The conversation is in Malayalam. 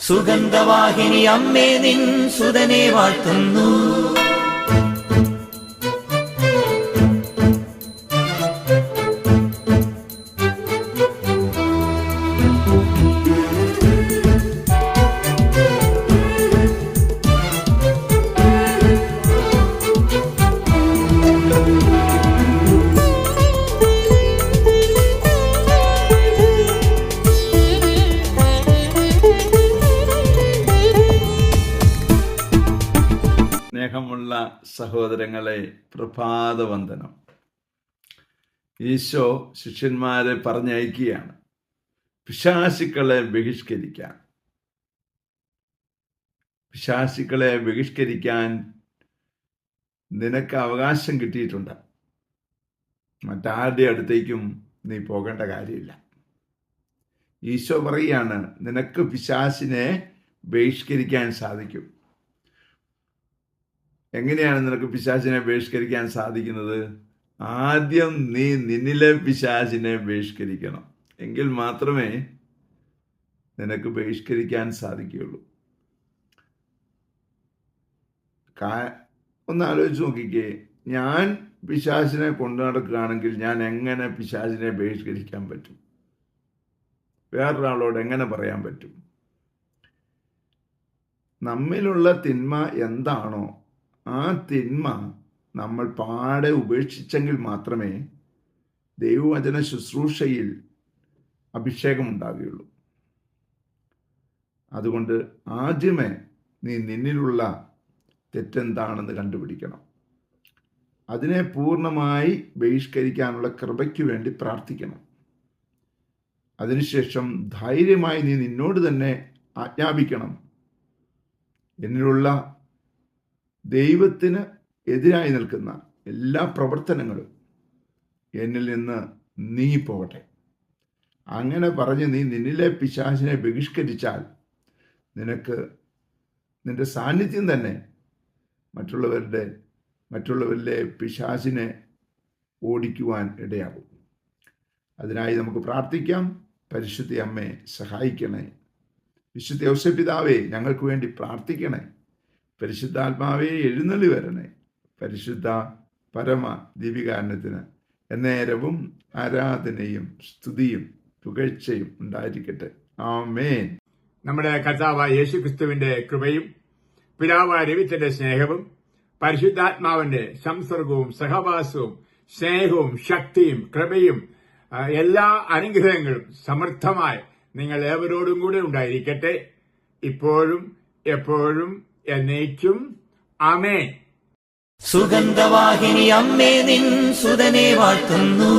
സുഗന്ധവാഹിനി അമ്മേ നിൻ സുതനെ വാഴ്ത്തുന്നു. സ്നേഹമുള്ള സഹോദരങ്ങളെ, പ്രഭാതവന്ദനം. ഈശോ ശിഷ്യന്മാരെ പറഞ്ഞയക്കുകയാണ് പിശാചുക്കളെ ബഹിഷ്കരിക്കാൻ. പിശാചുക്കളെ ബഹിഷ്കരിക്കാൻ നിനക്ക് അവകാശം കിട്ടിയിട്ടുണ്ട്. മറ്റാരുടെ അടുത്തേക്കും നീ പോകേണ്ട കാര്യമില്ല. ഈശോ പറയുകയാണ്, നിനക്ക് പിശാചിനെ ബഹിഷ്കരിക്കാൻ സാധിക്കും. എങ്ങനെയാണ് നിനക്ക് പിശാചിനെ ബഹിഷ്കരിക്കാൻ സാധിക്കുന്നത്? ആദ്യം നീ നിന്നിലെ പിശാചിനെ ബഹിഷ്കരിക്കണം. എങ്കിൽ മാത്രമേ നിനക്ക് ബഹിഷ്കരിക്കാൻ സാധിക്കുകയുള്ളൂ. ഒന്ന് ആലോചിച്ച് നോക്കിക്കേ, ഞാൻ പിശാചിനെ കൊണ്ടു നടക്കുകയാണെങ്കിൽ ഞാൻ എങ്ങനെ പിശാചിനെ ബഹിഷ്കരിക്കാൻ പറ്റും? വേറൊരാളോട് എങ്ങനെ പറയാൻ പറ്റും? നമ്മിലുള്ള തിന്മ എന്താണോ ആ തിന്മ നമ്മൾ പാടെ ഉപേക്ഷിച്ചെങ്കിൽ മാത്രമേ ദൈവവചന ശുശ്രൂഷയിൽ അഭിഷേകം ഉണ്ടാകുകയുള്ളൂ. അതുകൊണ്ട് ആദ്യമേ നീ നിന്നിലുള്ള തെറ്റെന്താണെന്ന് കണ്ടുപിടിക്കണം. അതിനെ പൂർണ്ണമായി ബഹിഷ്കരിക്കാനുള്ള കൃപയ്ക്ക് വേണ്ടി പ്രാർത്ഥിക്കണം. അതിനുശേഷം ധൈര്യമായി നീ നിന്നോട് തന്നെ ആജ്ഞാപിക്കണം, എന്നിലുള്ള ദൈവത്തിന് എതിരായി നിൽക്കുന്ന എല്ലാ പ്രവർത്തനങ്ങളും എന്നിൽ നിന്ന് നീങ്ങിപ്പോകട്ടെ. അങ്ങനെ പറഞ്ഞ് നീ നിന്നിലെ പിശാചിനെ ബഹിഷ്കരിച്ചാൽ നിനക്ക് നിന്റെ സാന്നിധ്യം തന്നെ മറ്റുള്ളവരിലെ പിശാചിനെ ഓടിക്കുവാൻ ഇടയാകും. അതിനായി നമുക്ക് പ്രാർത്ഥിക്കാം. പരിശുദ്ധ അമ്മേ സഹായിക്കണേ. വിശുദ്ധ ഔസേപ്പിതാവേ ഞങ്ങൾക്ക് വേണ്ടി പ്രാർത്ഥിക്കണേ. പരിശുദ്ധാത്മാവേ എഴുന്നള്ളി വരണേ. പരിശുദ്ധ പരമ ദീപികാരണത്തിന് എന്നേരവും ആരാധനയും സ്തുതിയും പുകഴ്ചയും ഉണ്ടായിരിക്കട്ടെ. ആമേൻ. നമ്മുടെ കർത്താവായ യേശുക്രിസ്തുവിന്റെ കൃപയും പിതാവായ ദൈവത്തിന്റെ സ്നേഹവും പരിശുദ്ധാത്മാവിന്റെ സംസർഗവും സഹവാസവും സ്നേഹവും ശക്തിയും കൃപയും എല്ലാ അനുഗ്രഹങ്ങളും സമൃദ്ധമായി നിങ്ങൾ ഏവരോടും കൂടെ ഉണ്ടായിരിക്കട്ടെ, ഇപ്പോഴും എപ്പോഴും എന്നേക്കും. ആമേൻ. സുഗന്ധവാഹിനി അമ്മേ നിൻ സുതനെ വാഴ്ത്തുന്നു.